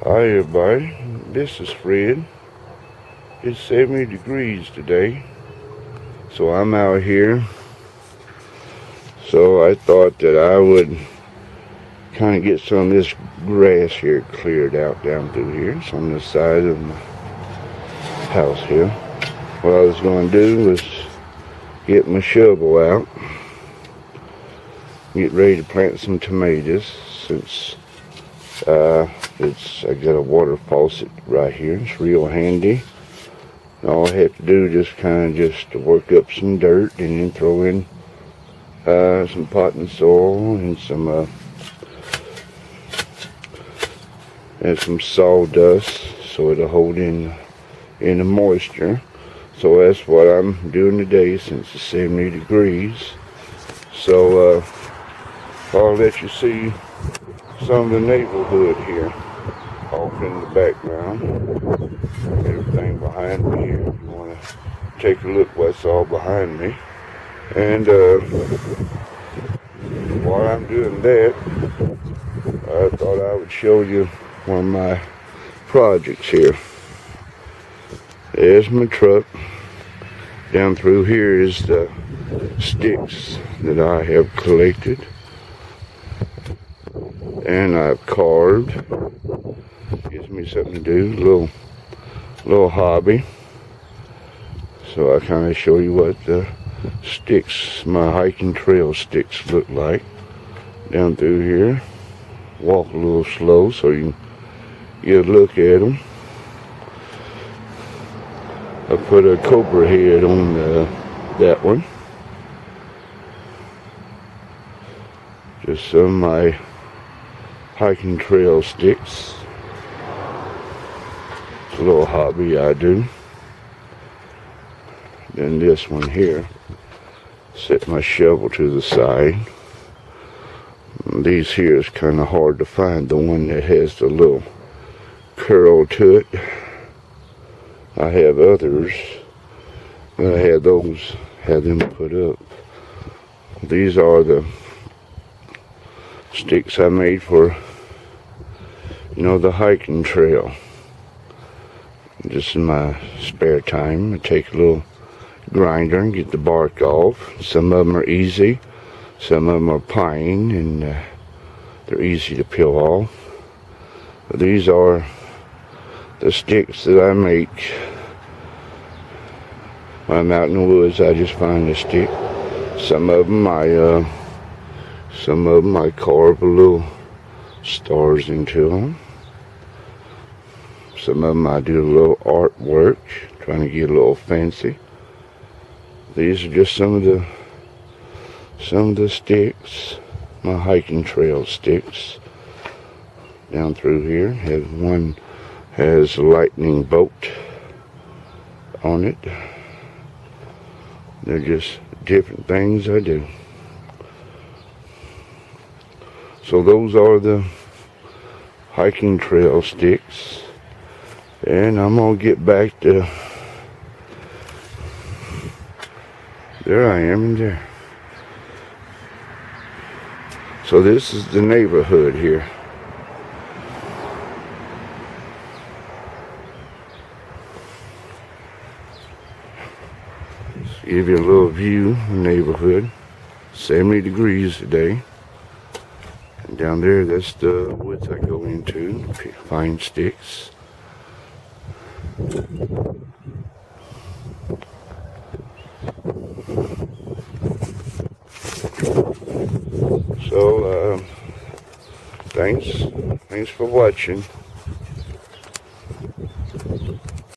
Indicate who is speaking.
Speaker 1: Hi everybody, this is Fred. It's 70 degrees today, so I'm out here. So I thought that I would kind of get some of this grass here cleared out down through here. It's on the side of my house here. What I was going to do was get my shovel out, get ready to plant some tomatoes since I got a water faucet right here. It's real handy. All I have to do is just work up some dirt and then throw in some potting soil and some sawdust so it'll hold in the moisture. So that's what I'm doing today since it's 70 degrees. So I'll let you see some of the neighborhood here off in the background. Everything behind me here. If you want to take a look what's all behind me. And while I'm doing that, I thought I would show you one of my projects here. There's my truck. Down through here is the sticks that I have collected and I've carved. Gives me something to do, little hobby. So I kind of show you what the sticks, my hiking trail sticks, look like down through here. Walk a little slow so you can get a look at them. I put a cobra head on that one. Just some of my hiking trail sticks. It's a little hobby I do. Then this one here, set my shovel to the side. These here is kind of hard to find, the one that has the little curl to it. I have others, but I had them put up. These are the sticks I made for, the hiking trail. Just in my spare time, I take a little grinder and get the bark off. Some of them are easy, some of them are pine, and they're easy to peel off. But these are the sticks that I make. When I'm out in the woods, I just find a stick. Some of them I carve little stars into them. Some of them I do a little artwork, trying to get a little fancy. These are just some of the sticks, my hiking trail sticks. Down through here, one has a lightning bolt on it. They're just different things I do. So those are the hiking trail sticks. And I'm going to get back to, there I am in there. So this is the neighborhood here. Just give you a little view of the neighborhood. 70 degrees today. And down there, that's the woods I go into, find sticks. So thanks for watching.